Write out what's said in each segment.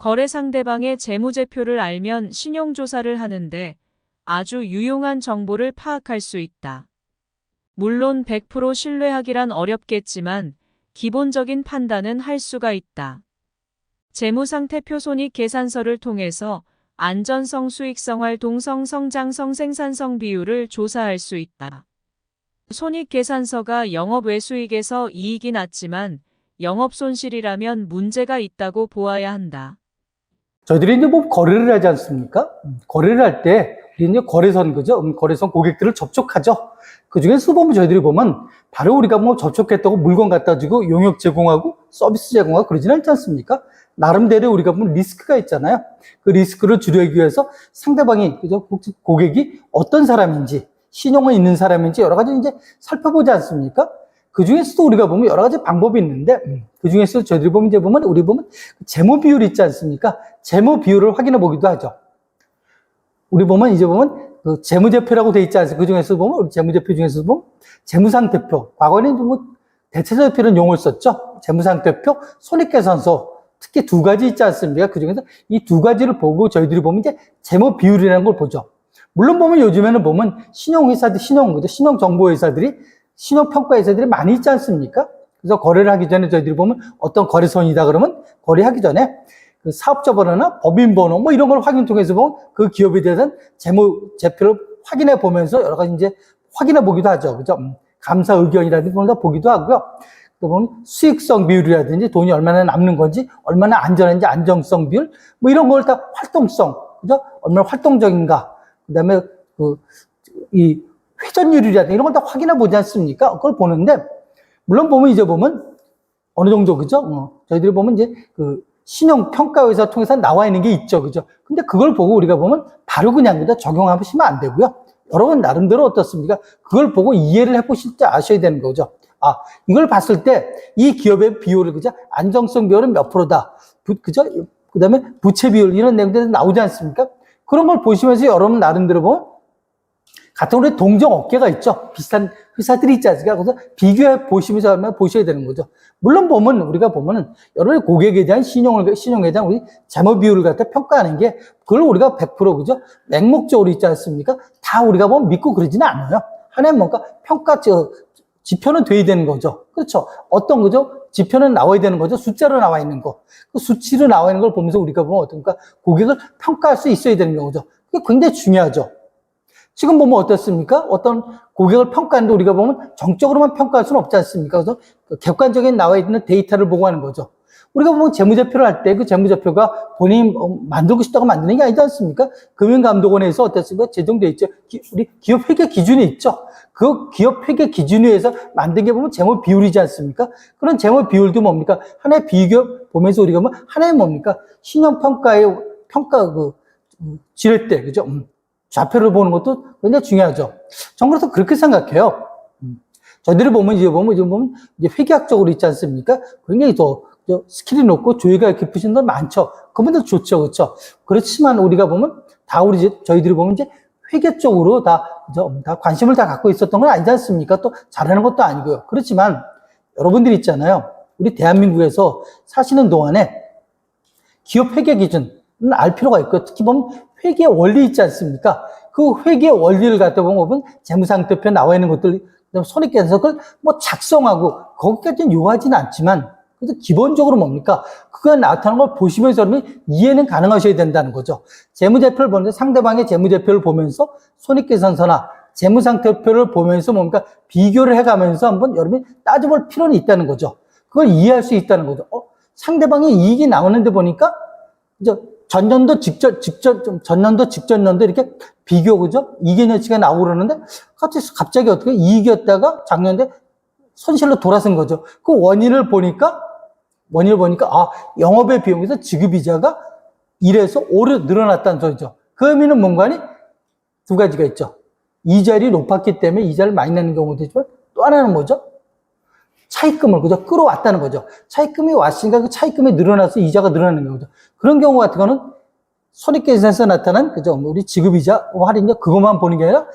거래 상대방의 재무제표를 알면 신용조사를 하는데 아주 유용한 정보를 파악할 수 있다. 물론 100% 신뢰하기란 어렵겠지만 기본적인 판단은 할 수가 있다. 재무상태표 손익계산서를 통해서 안전성, 수익성, 활동성, 성장성, 생산성 비율을 조사할 수 있다. 손익계산서가 영업 외수익에서 이익이 났지만 영업 손실이라면 문제가 있다고 보아야 한다. 저희들이 이제 뭐 거래를 하지 않습니까? 거래를 할 때 우리 이제 거래선 그죠? 거래선 고객들을 접촉하죠. 그 중에서 보면 저희들이 보면 바로 우리가 뭐 접촉했다고 물건 갖다 주고 용역 제공하고 서비스 제공하고 그러지는 않지 않습니까? 나름대로 우리가 보면 리스크가 있잖아요. 그 리스크를 줄이기 위해서 상대방이 그죠? 고객이 어떤 사람인지 신용이 있는 사람인지 여러 가지 이제 살펴보지 않습니까? 그 중에서도 우리가 보면 여러 가지 방법이 있는데, 그 중에서 저희들이 보면 우리 보면 재무 비율 있지 않습니까? 재무 비율을 확인해 보기도 하죠. 우리 보면 그 재무제표라고 돼 있지 않습니까? 그 중에서 보면, 우리 재무제표 중에서 보면 재무상태표. 과거에는 뭐 대체제표라는 용어를 썼죠. 재무상태표, 손익계산서. 특히 두 가지 있지 않습니까? 그 중에서 이 두 가지를 보고 저희들이 보면 이제 재무 비율이라는 걸 보죠. 물론 보면 요즘에는 보면 신용정보회사들이 신용평가회사들이 많이 있지 않습니까? 그래서 거래를 하기 전에 저희들이 보면 어떤 거래선이다 그러면 거래하기 전에 그 사업자 번호나 법인 번호 뭐 이런 걸 확인 통해서 보면 그 기업에 대한 재무제표를 확인해 보면서 여러 가지 이제 확인해 보기도 하죠. 그죠? 감사 의견이라든지 그런 거 보기도 하고요. 또 보면 수익성 비율이라든지 돈이 얼마나 남는 건지, 얼마나 안전한지 안정성 비율, 뭐 이런 걸 다 활동성, 그죠? 얼마나 활동적인가. 그 다음에 이 회전율이라든지 이런 걸 다 확인해 보지 않습니까? 그걸 보는데, 물론 보면 어느 정도, 그죠? 저희들이 보면 이제 그 신용평가회사 통해서 나와 있는 게 있죠. 그죠? 근데 그걸 보고 우리가 보면 바로 그냥 그다 적용하시면 안 되고요. 여러분 나름대로 어떻습니까? 그걸 보고 이해를 해보실 때 아셔야 되는 거죠. 아, 이걸 봤을 때 이 기업의 비율을, 그죠? 안정성 비율은 몇 프로다. 그죠? 그 다음에 부채 비율 이런 내용들이 나오지 않습니까? 그런 걸 보시면서 여러분 나름대로 보면 같은 우리 동종 업계가 있죠. 비슷한 회사들이 있지 않습니까? 그래서 비교해 보시면서 보셔야 되는 거죠. 물론 보면 우리가 보면은 여러분의 고객에 대한 신용에 대한 우리 재무 비율을 갖다 평가하는 게 그걸 우리가 100% 그죠? 맹목적으로 있지 않습니까? 다 우리가 보면 믿고 그러지는 않아요. 하나의 뭔가 평가 지표는 돼야 되는 거죠. 그렇죠? 어떤 거죠? 지표는 나와야 되는 거죠. 숫자로 나와 있는 거. 그 수치로 나와 있는 걸 보면서 우리가 보면 어떤가 고객을 평가할 수 있어야 되는 거죠. 그게 굉장히 중요하죠. 지금 보면 어떻습니까? 어떤 고객을 평가하는데 우리가 보면 정적으로만 평가할 수는 없지 않습니까? 그래서 객관적인 나와 있는 데이터를 보고 하는 거죠. 우리가 보면 재무제표를 할 때 그 재무제표가 본인이 만들고 싶다고 만드는 게 아니지 않습니까? 금융감독원에서 어떻습니까? 제정되어 있죠. 우리 기업 회계 기준이 있죠. 그 기업 회계 기준에 의해서 만든 게 보면 재무 비율이지 않습니까? 그런 재무 비율도 뭡니까? 하나의 비교 보면서 우리가 보면 하나의 뭡니까? 신용평가의 평가 지렛대, 그죠? 좌표를 보는 것도 굉장히 중요하죠. 저는 그래서 그렇게 생각해요. 저희들이 보면 이제 회계학적으로 있지 않습니까? 굉장히 더 스킬이 높고 조예가 깊으신 분들 많죠. 그분들 좋죠, 그렇죠? 그렇지만 우리가 보면 저희들이 보면 이제 회계 쪽으로 다 관심을 다 갖고 있었던 건 아니지 않습니까? 또 잘하는 것도 아니고요. 그렇지만 여러분들이 있잖아요. 우리 대한민국에서 사시는 동안에 기업 회계 기준은 알 필요가 있고, 특히 보면 회계 원리 있지 않습니까? 그 회계 원리를 갖다 보면 재무상태표 나와 있는 것들, 손익계산서 그걸 뭐 작성하고 거기까지는 요하지는 않지만, 그래도 기본적으로 뭡니까? 그거 나타나는 걸 보시면서 여러분이 이해는 가능하셔야 된다는 거죠. 재무제표를 보는데 상대방의 재무제표를 보면서 손익계산서나 재무상태표를 보면서 뭡니까? 비교를 해가면서 한번 여러분이 따져볼 필요는 있다는 거죠. 그걸 이해할 수 있다는 거죠. 상대방의 이익이 나오는데 보니까 이제 전년도 직전년도 이렇게 비교, 그죠? 이견치가 나오고 그러는데 갑자기 어떻게 이익이었다가 작년에 손실로 돌아선 거죠. 그 원인을 보니까 영업의 비용에서 지급이자가 1에서 5로 늘어났다는 소리죠. 그 의미는 뭔가니? 두 가지가 있죠. 이자율이 높았기 때문에 이자를 많이 내는 경우도 있지만 또 하나는 뭐죠? 차입금을 그죠? 끌어왔다는 거죠. 차입금이 왔으니까 그 차입금이 늘어나서 이자가 늘어나는 거죠. 그런 경우 같은 거는 손익계산서에 나타난 그죠? 우리 지급이자 할인료 그것만 보는 게 아니라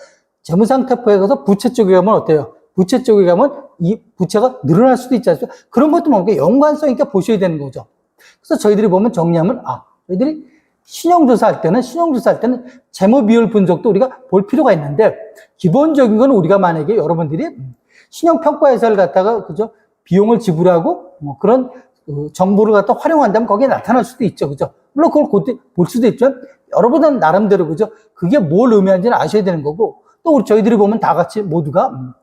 재무상태표에 가서 부채 쪽에 가면 어때요? 부채 쪽에 가면 이 부채가 늘어날 수도 있지 않습니까? 그런 것도 뭔가 연관성 있게 보셔야 되는 거죠. 그래서 저희들이 보면 정리하면 저희들이 신용조사할 때는 재무 비율 분석도 우리가 볼 필요가 있는데, 기본적인 건 우리가 만약에 여러분들이 신용평가회사를 갖다가 그죠 비용을 지불하고 뭐 그런 정보를 갖다 활용한다면 거기에 나타날 수도 있죠, 그죠? 물론 그걸 그때 볼 수도 있지만 여러분은 나름대로 그죠 그게 뭘 의미하는지는 아셔야 되는 거고, 또 우리 저희들이 보면 다 같이 모두가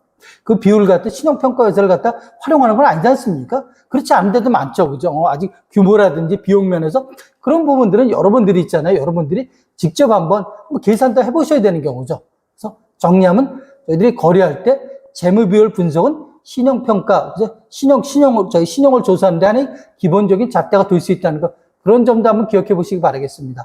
그 비율을 갖다 신용평가회사를 갖다 활용하는 건 아니지 않습니까? 그렇지 않은 데도 많죠, 그죠? 아직 규모라든지 비용 면에서 그런 부분들은 여러분들이 있잖아요. 여러분들이 직접 한번 계산도 해보셔야 되는 경우죠. 그래서 정리하면 저희들이 거래할 때 재무 비율 분석은 신용평가, 그죠? 저희 신용을 조사하는 데 하나의 기본적인 잣대가 될 수 있다는 거, 그런 점도 한번 기억해 보시기 바라겠습니다.